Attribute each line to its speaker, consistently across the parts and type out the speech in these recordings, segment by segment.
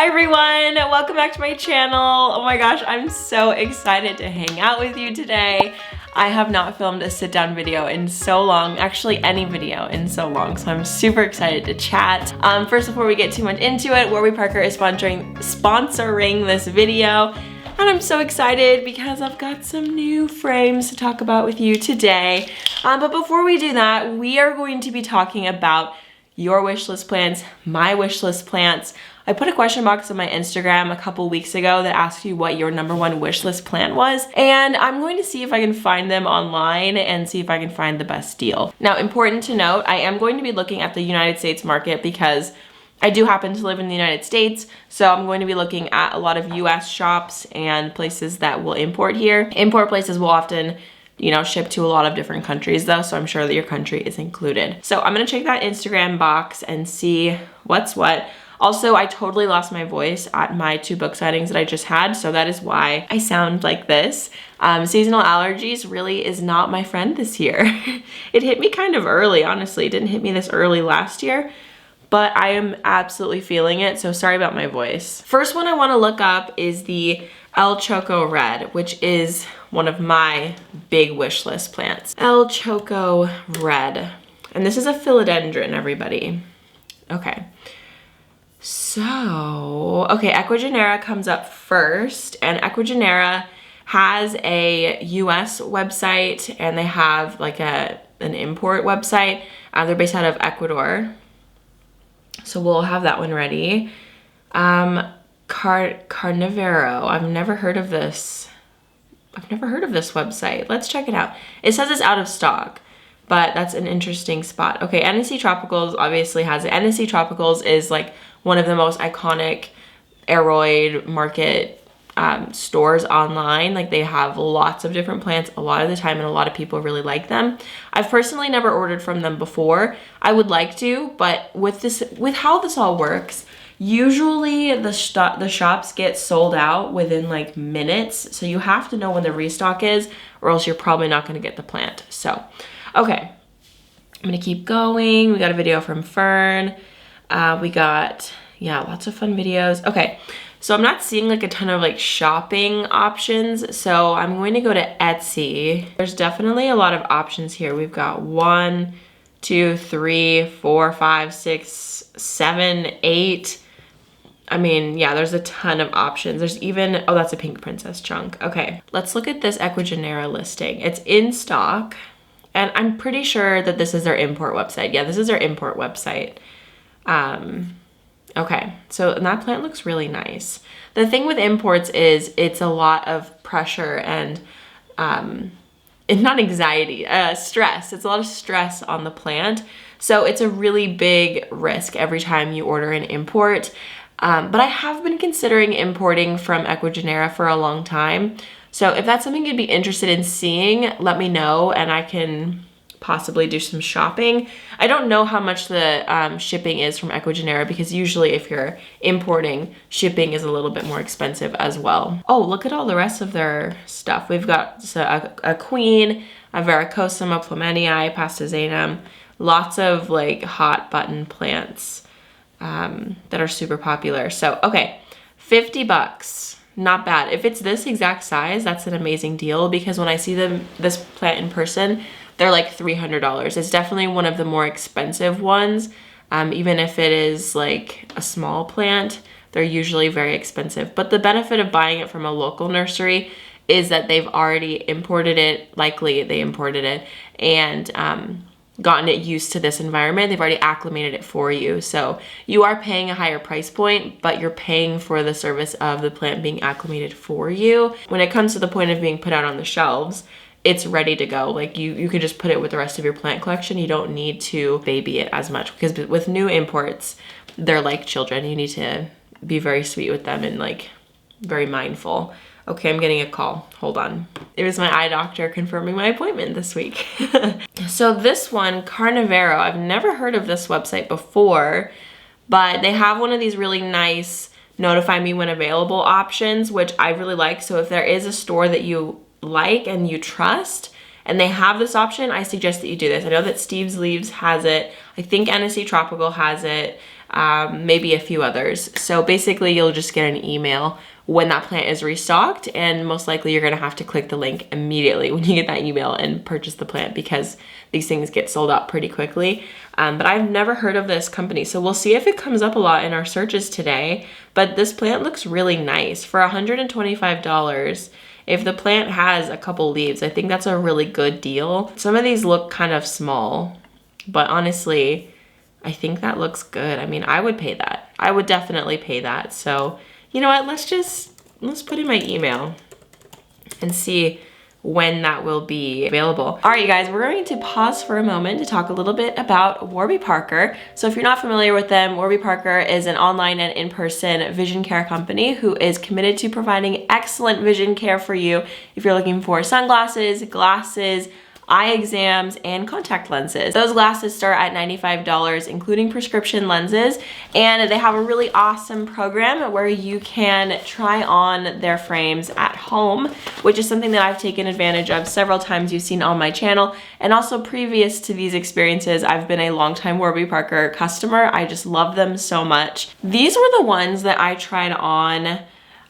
Speaker 1: Hi everyone, welcome back to my channel. Oh my gosh, I'm so excited to hang out with you today. I have not filmed a sit down video in so long, actually any video in so long, so I'm super excited to chat. First, before we get too much into it, Warby Parker is sponsoring this video. And I'm so excited because I've got some new frames to talk about with you today. But before we do that, we are going to be talking about your wish list plants, my wish list plants. I put a question box on my Instagram a couple weeks ago that asked you what your #1 wish list plant was, and I'm going to see if I can find them online and see if I can find the best deal. Now, important to note, I am going to be looking at the United States market because I do happen to live in the United States, so I'm going to be looking at a lot of US shops and places that will import here. Import places will often, ship to a lot of different countries though, so I'm sure that your country is included. So I'm gonna check that Instagram box and see what's what. Also, I totally lost my voice at my 2 book signings that I just had, so that is why I sound like this. Seasonal allergies really is not my friend this year. It hit me kind of early, honestly. It didn't hit me this early last year, but I am absolutely feeling it, so sorry about my voice. First one I wanna look up is the Choco Red, which is one of my big wish list plants. Choco Red. And this is a philodendron, everybody. Okay. So, Ecuagenera comes up first, and Ecuagenera has a US website and they have like an import website. They're based out of Ecuador. So we'll have that one ready. Carnivoro, I've never heard of this. I've never heard of this website. Let's check it out. It says it's out of stock, but that's an interesting spot. Okay, NSC Tropicals obviously has it. NSC Tropicals is like one of the most iconic aroid market stores online. Like, they have lots of different plants a lot of the time, and a lot of people really like them. I've personally never ordered from them before. I would like to, but with how this all works, usually the shops get sold out within like minutes, so you have to know when the restock is, or else you're probably not going to get the plant. So, okay, I'm gonna keep going. We got a video from Fern. We got, lots of fun videos. Okay, so I'm not seeing like a ton of like shopping options, so I'm going to go to Etsy. There's definitely a lot of options here. We've got 1, 2, 3, 4, 5, 6, 7, 8. I mean, there's a ton of options. There's even, oh, that's a pink princess chunk. Okay, let's look at this Ecuagenera listing. It's in stock, and I'm pretty sure that this is their import website. Yeah, this is their import website. Okay, so that plant looks really nice. The thing with imports is it's a lot of pressure and not anxiety, stress. It's a lot of stress on the plant. So it's a really big risk every time you order an import. But I have been considering importing from Ecuagenera for a long time. So if that's something you'd be interested in seeing, let me know and I can possibly do some shopping. I don't know how much the shipping is from Ecuagenera, because usually if you're importing, shipping is a little bit more expensive as well. Oh, look at all the rest of their stuff. We've got a queen, a varicosum, a plumanii, pastazanum, lots of like hot button plants that are super popular. So, okay, 50 bucks. Not bad. If it's this exact size, that's an amazing deal, because when I see this plant in person, they're like $300. It's definitely one of the more expensive ones. Even if it is like a small plant, they're usually very expensive. But the benefit of buying it from a local nursery is that they've already imported it, likely they imported it, and gotten it used to this environment. They've already acclimated it for you. So you are paying a higher price point, but you're paying for the service of the plant being acclimated for you. When it comes to the point of being put out on the shelves, it's ready to go. Like you could just put it with the rest of your plant collection. You don't need to baby it as much, because with new imports, they're like children. You need to be very sweet with them and like very mindful. Okay, I'm getting a call. Hold on. It was my eye doctor confirming my appointment this week. So this one, Carnivoro, I've never heard of this website before, but they have one of these really nice notify me when available options, which I really like. So if there is a store that you like and you trust and they have this option, I suggest that you do this. I know that Steve's Leaves has it. I think NSC Tropical has it. maybe a few others. So basically you'll just get an email when that plant is restocked, and most likely you're gonna have to click the link immediately when you get that email and purchase the plant, because these things get sold out pretty quickly. But I've never heard of this company, so we'll see if it comes up a lot in our searches today. But this plant looks really nice for $125. If the plant has a couple leaves, I think that's a really good deal. Some of these look kind of small, but honestly, I think that looks good. I mean, I would pay that. I would definitely pay that. So you know what, let's put in my email and see when that will be available. All right, you guys, we're going to pause for a moment to talk a little bit about Warby Parker. So if you're not familiar with them, Warby Parker is an online and in-person vision care company who is committed to providing excellent vision care for you if you're looking for sunglasses, glasses, eye exams, and contact lenses. Those glasses start at $95, including prescription lenses, and they have a really awesome program where you can try on their frames at home, which is something that I've taken advantage of several times. You've seen on my channel, and also previous to these experiences, I've been a longtime Warby Parker customer. I just love them so much. These were the ones that I tried on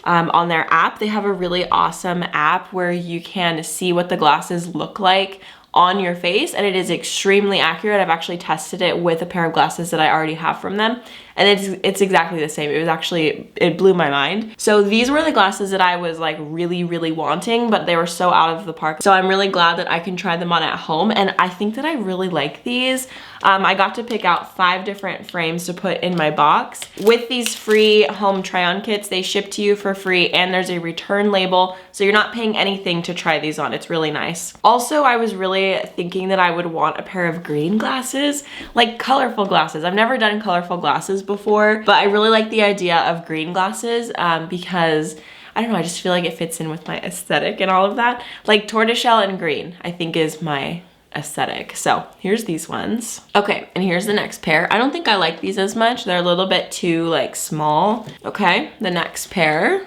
Speaker 1: their app. They have a really awesome app where you can see what the glasses look like on your face, and it is extremely accurate. I've actually tested it with a pair of glasses that I already have from them, and it's exactly the same. It blew my mind. So these were the glasses that I was like really wanting, but they were so out of the park. So I'm really glad that I can try them on at home, and I think that I really like these. I got to pick out 5 different frames to put in my box. With these free home try-on kits, they ship to you for free, and there's a return label, so you're not paying anything to try these on. It's really nice. Also, I was really thinking that I would want a pair of green glasses, like colorful glasses. I've never done colorful glasses before, but I really like the idea of green glasses because I don't know, I just feel like it fits in with my aesthetic and all of that. Like tortoiseshell and green, I think is my aesthetic. So here's these ones. Okay, and here's the next pair. I don't think I like these as much. They're a little bit too like small. Okay, the next pair.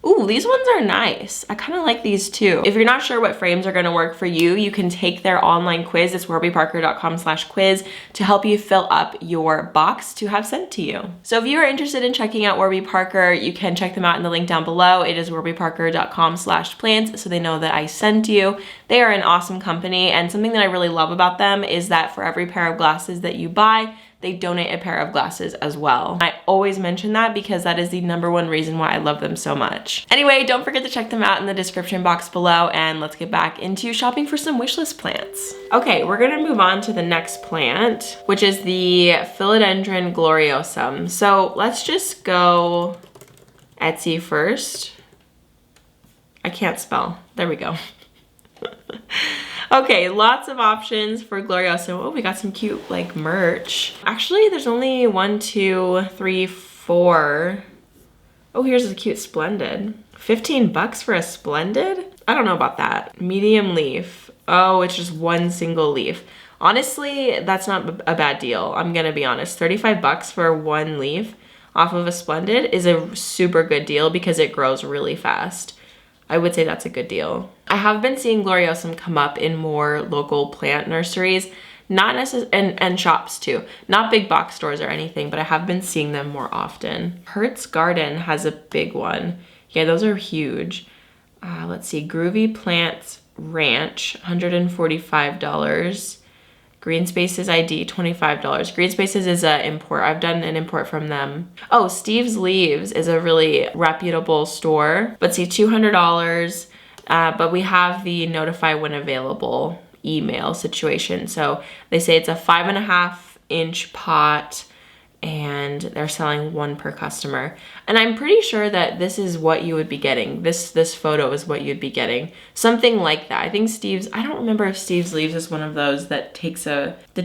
Speaker 1: Ooh, these ones are nice. I kind of like these too. If you're not sure what frames are gonna work for you, you can take their online quiz. It's warbyparker.com/quiz to help you fill up your box to have sent to you. So if you are interested in checking out Warby Parker, you can check them out in the link down below. It is warbyparker.com/plants, so they know that I sent you. They are an awesome company, and something that I really love about them is that for every pair of glasses that you buy, they donate a pair of glasses as well. I always mention that because that is the #1 reason why I love them so much. Anyway, don't forget to check them out in the description box below, and let's get back into shopping for some wishlist plants. Okay, we're gonna move on to the next plant, which is the Philodendron gloriosum. So let's just go Etsy first. I can't spell. There we go. Okay, lots of options for gloriosum. Oh, we got some cute like merch. Actually, there's only 1, 2, 3, 4. Oh, here's a cute splendid. 15 bucks for a splendid? I don't know about that. Medium leaf. Oh, it's just one single leaf. Honestly, that's not a bad deal. I'm gonna be honest. 35 bucks for one leaf off of a splendid is a super good deal because it grows really fast. I would say that's a good deal. I have been seeing gloriosum come up in more local plant nurseries, not necessarily, and shops too. Not big box stores or anything, but I have been seeing them more often. Hertz Garden has a big one. Yeah, those are huge. Let's see, Groovy Plants Ranch, $145. Green Spaces ID, $25. Green Spaces is an import. I've done an import from them. Oh, Steve's Leaves is a really reputable store. But see, $200. But we have the notify when available email situation. So they say it's a 5.5-inch pot, and they're selling 1 per customer. And I'm pretty sure that this is what you would be getting. This photo is what you'd be getting. Something like that. I think Steve's, I don't remember if Steve's Leaves is one of those that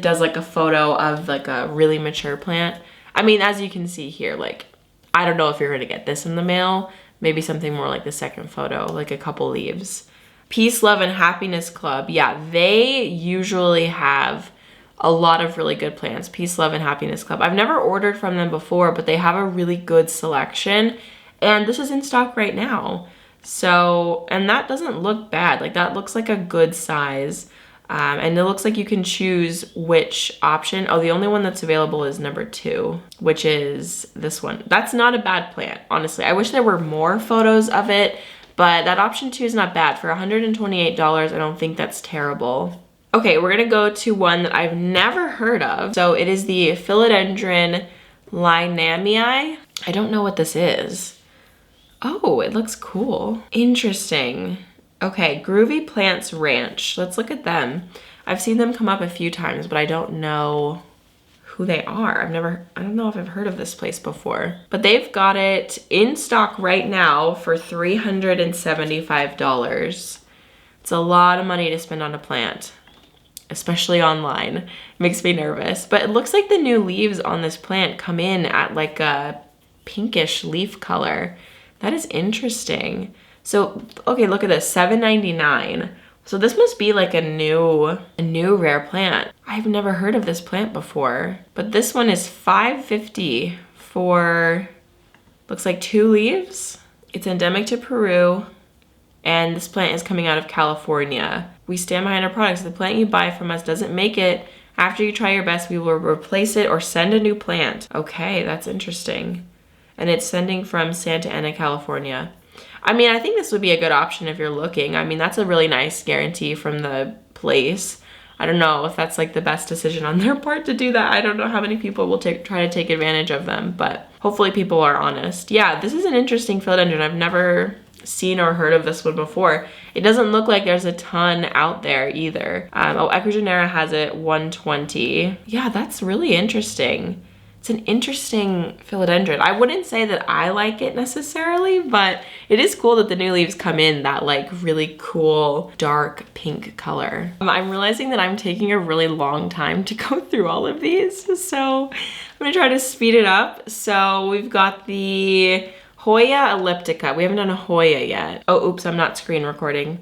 Speaker 1: does like a photo of like a really mature plant. I mean, as you can see here, like, I don't know if you're gonna get this in the mail. Maybe something more like the second photo, like a couple leaves. Peace, Love, and Happiness Club. Yeah, they usually have a lot of really good plants. Peace, Love, and Happiness Club. I've never ordered from them before, but they have a really good selection, and this is in stock right now. So, and that doesn't look bad. Like, that looks like a good size. And it looks like you can choose which option. Oh, the only one that's available is number 2, which is this one. That's not a bad plant, honestly. I wish there were more photos of it, but that option 2 is not bad. For $128, I don't think that's terrible. Okay, we're gonna go to one that I've never heard of. So it is the Philodendron Florida. I don't know what this is. Oh, it looks cool. Interesting. Okay, Groovy Plants Ranch. Let's look at them. I've seen them come up a few times, but I don't know who they are. I don't know if I've heard of this place before. But they've got it in stock right now for $375. It's a lot of money to spend on a plant, especially online. It makes me nervous. But it looks like the new leaves on this plant come in at like a pinkish leaf color. That is interesting. So, okay, look at this, $7.99. So this must be like a new rare plant. I've never heard of this plant before, but this one is $5.50 for, looks like 2 leaves. It's endemic to Peru, and this plant is coming out of California. We stand behind our products. If the plant you buy from us doesn't make it, after you try your best, we will replace it or send a new plant. Okay, that's interesting. And it's sending from Santa Ana, California. I mean, I think this would be a good option if you're looking. I mean, that's a really nice guarantee from the place. I don't know if that's like the best decision on their part to do that. I don't know how many people will try to take advantage of them, but hopefully people are honest. Yeah, this is an interesting philodendron. I've never seen or heard of this one before. It doesn't look like there's a ton out there either. Oh, Ecuagenera has it, $120. Yeah, that's really interesting. It's an interesting philodendron. I wouldn't say that I like it necessarily, but it is cool that the new leaves come in that like really cool dark pink color. I'm realizing that I'm taking a really long time to go through all of these, so I'm gonna try to speed it up. So we've got the Hoya elliptica. We haven't done a Hoya yet. Oh, oops, I'm not screen recording.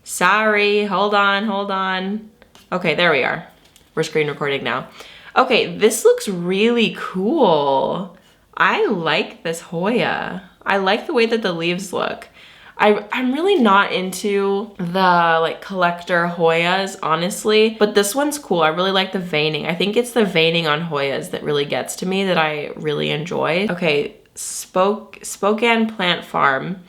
Speaker 1: Sorry, hold on. Okay, there we are. We're screen recording now. Okay, this looks really cool. I like this Hoya. I like the way that the leaves look. I'm really not into the like collector Hoyas, honestly, but this one's cool. I really like the veining. I think it's the veining on Hoyas that really gets to me, that I really enjoy. Okay, Spokane Plant Farm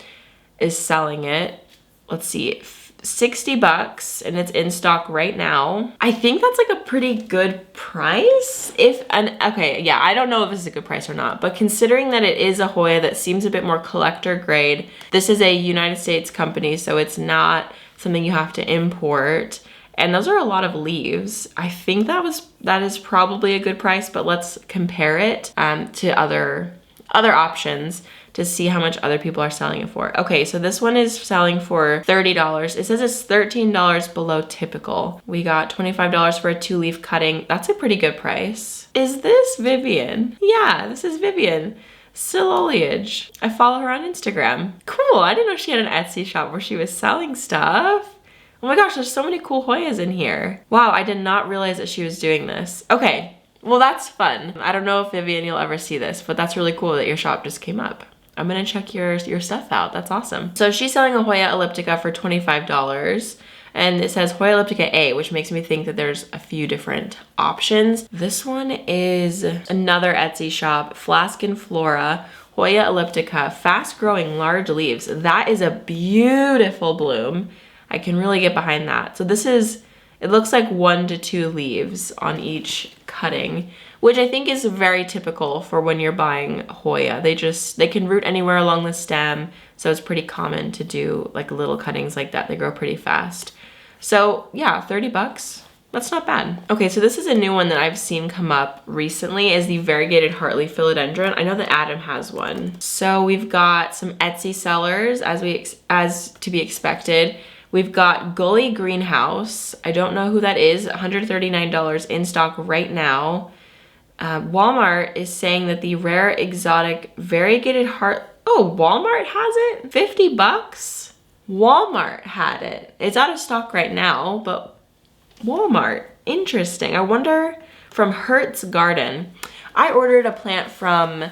Speaker 1: is selling it. Let's see, $60, and it's in stock right now. I think that's like a pretty good price. Okay, yeah, I don't know if this is a good price or not, but considering that it is a Hoya that seems a bit more collector grade, this is a United States company, so it's not something you have to import. And those are a lot of leaves. I think that is probably a good price, but let's compare it to other options to see how much other people are selling it for. Okay, so this one is selling for $30. It says it's $13 below typical. We got $25 for a 2-leaf cutting. That's a pretty good price. Is this Vivian? Yeah, this is Vivian. Siloliage. I follow her on Instagram. Cool, I didn't know she had an Etsy shop where she was selling stuff. Oh my gosh, there's so many cool Hoyas in here. Wow, I did not realize that she was doing this. Okay, well that's fun. I don't know if Vivian, you'll ever see this, but that's really cool that your shop just came up. I'm gonna check your stuff out. That's awesome. So she's selling a Hoya elliptica for $25, and it says Hoya elliptica A, which makes me think that there's a few different options. This one is another Etsy shop, Flask and Flora, Hoya elliptica, fast growing large leaves. That is a beautiful bloom. I can really get behind that. So this is, it looks like 1 to 2 leaves on each cutting, which I think is very typical for when you're buying Hoya. They can root anywhere along the stem, so it's pretty common to do like little cuttings like that. They grow pretty fast. So yeah, $30, that's not bad. Okay, so this is a new one that I've seen come up recently, is the variegated Hartley philodendron. I know that Adam has one. So we've got some Etsy sellers as to be expected. We've got Gully Greenhouse. I don't know who that is, $139 in stock right now. Walmart is saying that the rare exotic variegated oh, Walmart has it? $50? Walmart had it. It's out of stock right now, but Walmart, interesting. I wonder, from Hertz Garden. I ordered a plant from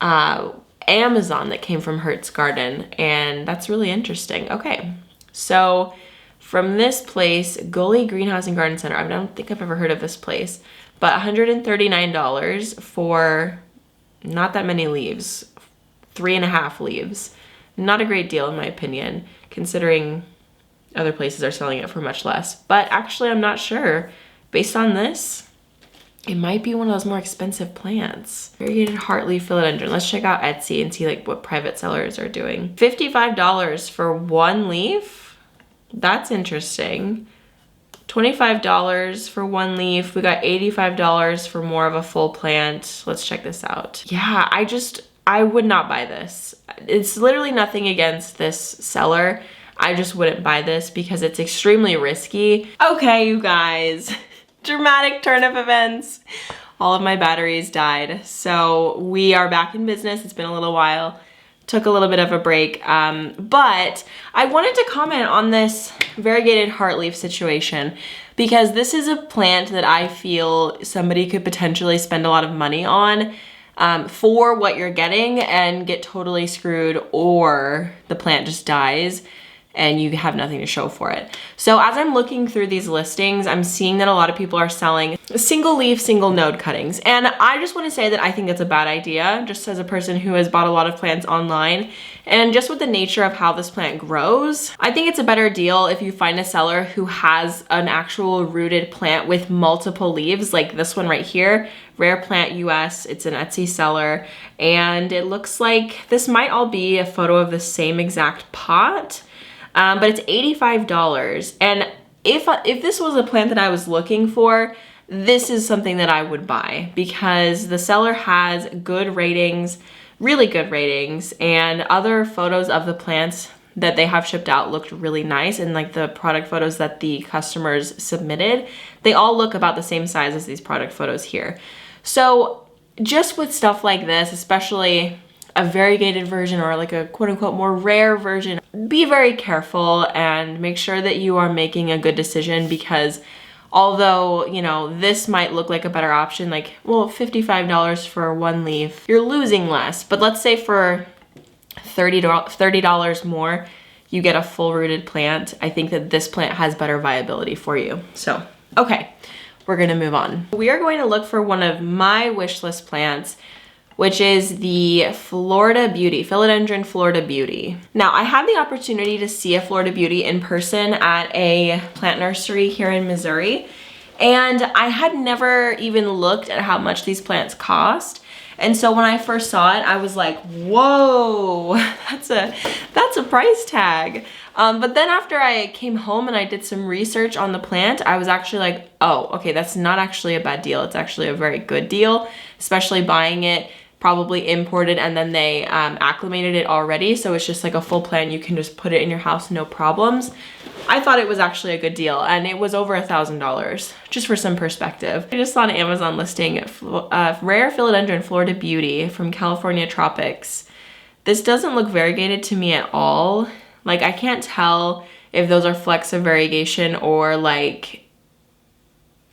Speaker 1: Amazon that came from Hertz Garden, and that's really interesting. Okay, so from this place, Gully Greenhouse and Garden Center. I don't think I've ever heard of this place, but $139 for not that many leaves, 3.5 leaves. Not a great deal in my opinion, considering other places are selling it for much less. But actually, I'm not sure. Based on this, it might be one of those more expensive plants. Variegated heartleaf philodendron. Let's check out Etsy and see like what private sellers are doing. $55 for one leaf. That's interesting. $25 for one leaf. We got $85 for more of a full plant. Let's check this out. Yeah, I would not buy this. It's literally nothing against this seller. I just wouldn't buy this because it's extremely risky. Okay, you guys, dramatic turn of events. All of my batteries died. So we are back in business. It's been a little while. Took a little bit of a break, but I wanted to comment on this variegated heartleaf situation because this is a plant that I feel somebody could potentially spend a lot of money on for what you're getting and get totally screwed, or the plant just dies and you have nothing to show for it. So as I'm looking through these listings, I'm seeing that a lot of people are selling single leaf, single node cuttings. And I just wanna say that I think that's a bad idea, just as a person who has bought a lot of plants online. And just with the nature of how this plant grows, I think it's a better deal if you find a seller who has an actual rooted plant with multiple leaves, like this one right here, Rare Plant US. It's an Etsy seller. And it looks like this might all be a photo of the same exact pot. But it's $85. And if this was a plant that I was looking for, this is something that I would buy because the seller has good ratings, really good ratings, and other photos of the plants that they have shipped out looked really nice. And like the product photos that the customers submitted, they all look about the same size as these product photos here. So just with stuff like this, especially a variegated version or like a quote unquote more rare version, be very careful and make sure that you are making a good decision because although, you know, this might look like a better option, like, well, $55 for one leaf, you're losing less. But let's say for $30 more, you get a full rooted plant. I think that this plant has better viability for you. So, okay, we're gonna move on. We are going to look for one of my wish list plants, which is the Florida Beauty, Philodendron Florida Beauty. Now, I had the opportunity to see a Florida Beauty in person at a plant nursery here in Missouri, and I had never even looked at how much these plants cost. And so when I first saw it, I was like, whoa, that's a price tag. But then after I came home and I did some research on the plant, I was actually like, oh, okay, that's not actually a bad deal. It's actually a very good deal, especially buying it probably imported and then they acclimated it already. So it's just like a full plant. You can just put it in your house, no problems. I thought it was actually a good deal and it was over $1,000, just for some perspective. I just saw an Amazon listing, Rare Philodendron Florida Beauty from California Tropics. This doesn't look variegated to me at all. Like I can't tell if those are flecks of variegation or like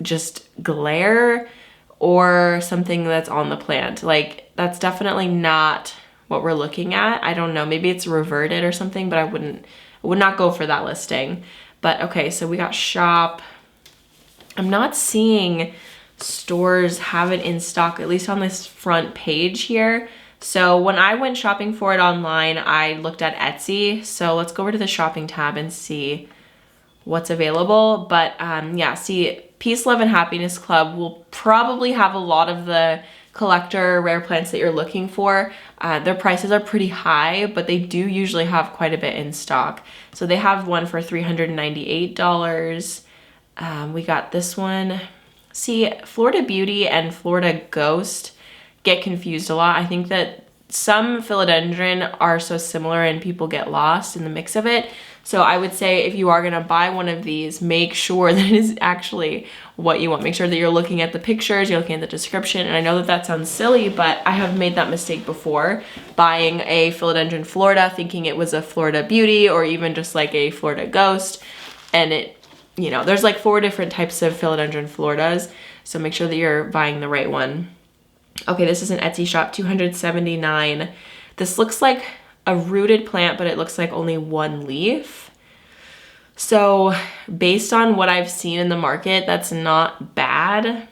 Speaker 1: just glare or something that's on the plant. Like that's definitely not what we're looking at. I don't know, maybe it's reverted or something, but I would not go for that listing. But okay, so we got shop. I'm not seeing stores have it in stock, at least on this front page here. So when I went shopping for it online, I looked at Etsy. So let's go over to the shopping tab and see what's available. But yeah, see, Peace, Love, and Happiness Club will probably have a lot of the collector rare plants that you're looking for. Their prices are pretty high, but they do usually have quite a bit in stock. So they have one for $398. We got this one. See, Florida Beauty and Florida Ghost get confused a lot. I think that some philodendron are so similar and people get lost in the mix of it. So I would say if you are gonna buy one of these, make sure that it is actually what you want. Make sure that you're looking at the pictures, you're looking at the description. And I know that that sounds silly, but I have made that mistake before, buying a Philodendron Florida, thinking it was a Florida Beauty or even just like a Florida Ghost. And it, you know, there's like 4 different types of Philodendron Floridas. So make sure that you're buying the right one. Okay, this is an Etsy shop, $279. This looks like a rooted plant, but it looks like only one leaf. So based on what I've seen in the market, that's not bad.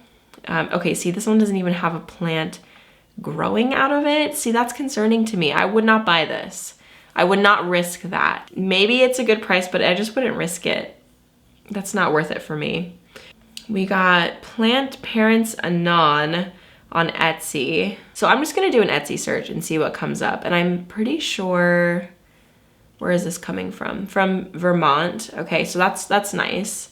Speaker 1: Okay, see, this one doesn't even have a plant growing out of it. See, that's concerning to me. I would not buy this. I would not risk that. Maybe it's a good price, but I just wouldn't risk it. That's not worth it for me. We got Plant Parents Anon on Etsy. So I'm just gonna do an Etsy search and see what comes up. And I'm pretty sure, where is this coming from? From Vermont. Okay, so that's nice.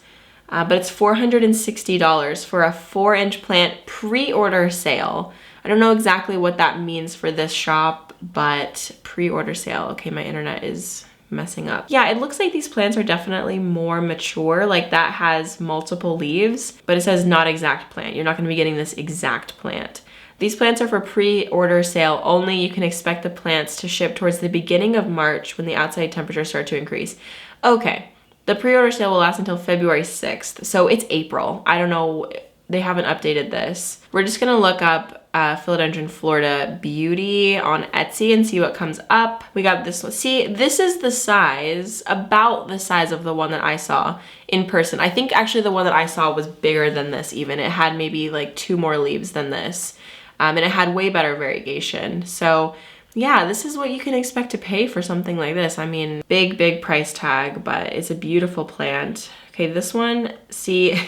Speaker 1: But it's $460 for a 4-inch plant pre-order sale. I don't know exactly what that means for this shop, but pre-order sale. Okay, my internet is messing up. Yeah, it looks like these plants are definitely more mature. Like that has multiple leaves, but it says not exact plant. You're not gonna be getting this exact plant. These plants are for pre-order sale only. You can expect the plants to ship towards the beginning of March when the outside temperatures start to increase. Okay, the pre-order sale will last until February 6th. So it's April. I don't know, they haven't updated this. We're just gonna look up Philodendron Florida Beauty on Etsy and see what comes up. We got this one. See, this is the size, about the size of the one that I saw in person. I think actually the one that I saw was bigger than this even. It had maybe like 2 more leaves than this. And it had way better variegation. So yeah, this is what you can expect to pay for something like this. I mean, big price tag, but it's a beautiful plant. Okay, this one, see,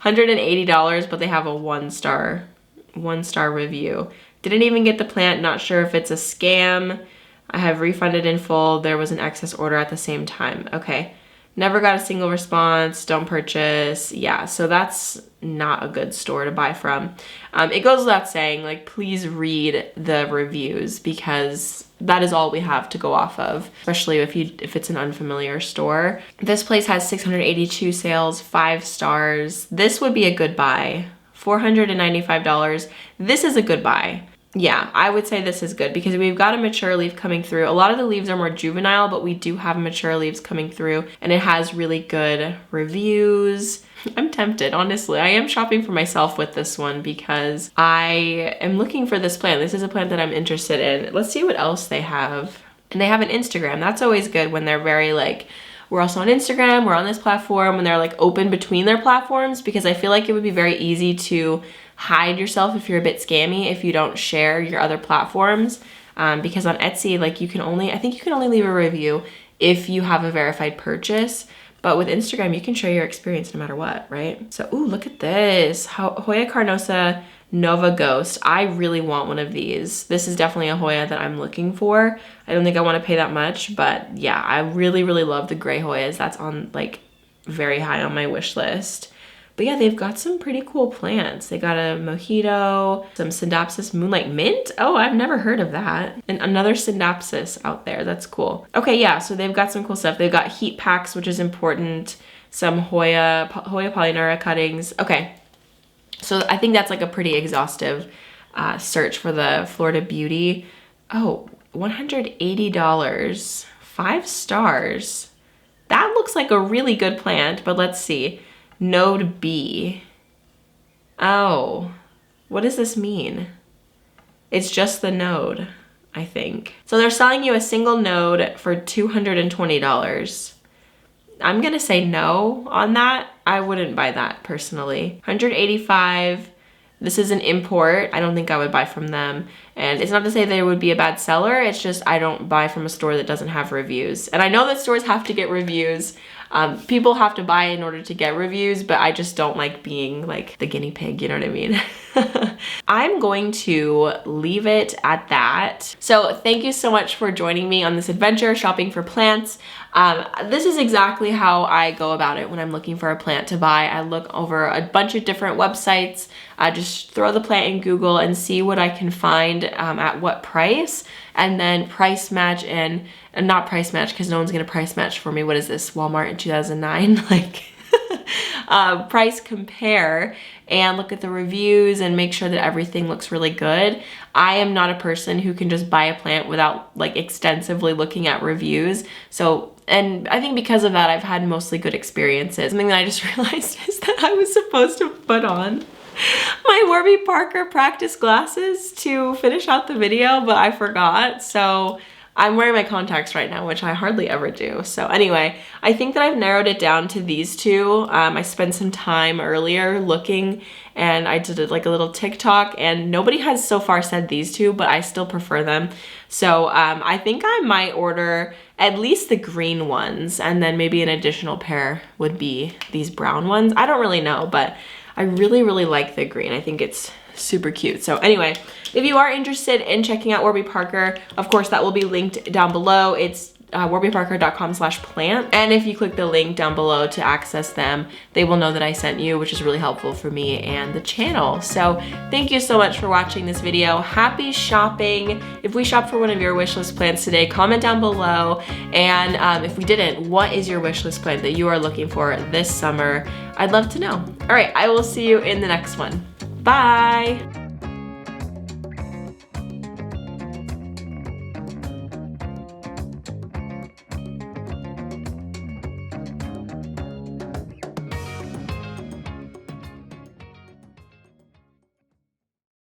Speaker 1: $180, but they have a one star review. Didn't even get the plant, not sure if it's a scam. I have refunded in full. There was an excess order at the same time. Okay, never got a single response, don't purchase. Yeah, so that's not a good store to buy from. It goes without saying, like, please read the reviews because that is all we have to go off of, especially if it's an unfamiliar store. This place has 682 sales, 5 stars. This would be a good buy. $495. This is a good buy. Yeah, I would say this is good because we've got a mature leaf coming through. A lot of the leaves are more juvenile, but we do have mature leaves coming through and it has really good reviews. I'm tempted, honestly. I am shopping for myself with this one because I am looking for this plant. This is a plant that I'm interested in. Let's see what else they have. And they have an Instagram. That's always good when they're very like, we're also on Instagram, we're on this platform, when they're like open between their platforms, because I feel like it would be very easy to hide yourself if you're a bit scammy if you don't share your other platforms. Because on Etsy, like I think you can only leave a review if you have a verified purchase. But with Instagram, you can share your experience no matter what, right? So, ooh, look at this. Hoya carnosa Nova Ghost. I really want one of these. This is definitely a Hoya that I'm looking for. I don't think I want to pay that much, but yeah, I really love the gray Hoyas. That's on like very high on my wish list. But yeah, they've got some pretty cool plants. They got a mojito, some Synapsis Moonlight Mint. Oh, I've never heard of that. And another Synapsis out there. That's cool. Okay, yeah, so they've got some cool stuff. They've got heat packs, which is important. Some Hoya Polynura cuttings. Okay, so I think that's like a pretty exhaustive search for the Florida Beauty. Oh, $180, 5 stars. That looks like a really good plant, but let's see. Node B. Oh, what does this mean? It's just the node, I think. So they're selling you a single node for $220. I'm gonna say no on that. I wouldn't buy that personally. $185. This is an import. I don't think I would buy from them. And it's not to say they would be a bad seller. It's just I don't buy from a store that doesn't have reviews. And I know that stores have to get reviews. People have to buy in order to get reviews, but I just don't like being like the guinea pig, you know what I mean? I'm going to leave it at that. So thank you so much for joining me on this adventure shopping for plants. This is exactly how I go about it when I'm looking for a plant to buy. I look over a bunch of different websites, just throw the plant in Google and see what I can find at what price, and then price match and not price match because no one's gonna price match for me. What is this, Walmart in 2009? Like price compare and look at the reviews and make sure that everything looks really good. I am not a person who can just buy a plant without like extensively looking at reviews. So, and I think because of that, I've had mostly good experiences. Something that I just realized is that I was supposed to put on my Warby Parker practice glasses to finish out the video, but I forgot. So I'm wearing my contacts right now, which I hardly ever do. So anyway, I think that I've narrowed it down to these two. I spent some time earlier looking, and I did like a little TikTok, and nobody has so far said these two, but I still prefer them. So I think I might order at least the green ones, and then maybe an additional pair would be these brown ones. I don't really know, but I really, really like the green. I think it's super cute. So anyway, if you are interested in checking out Warby Parker, of course, that will be linked down below. It's warbyparker.com/plant. And if you click the link down below to access them, they will know that I sent you, which is really helpful for me and the channel. So thank you so much for watching this video. Happy shopping. If we shop for one of your wishlist plants today, comment down below. And if we didn't, what is your wishlist plant that you are looking for this summer? I'd love to know. All right, I will see you in the next one. Bye.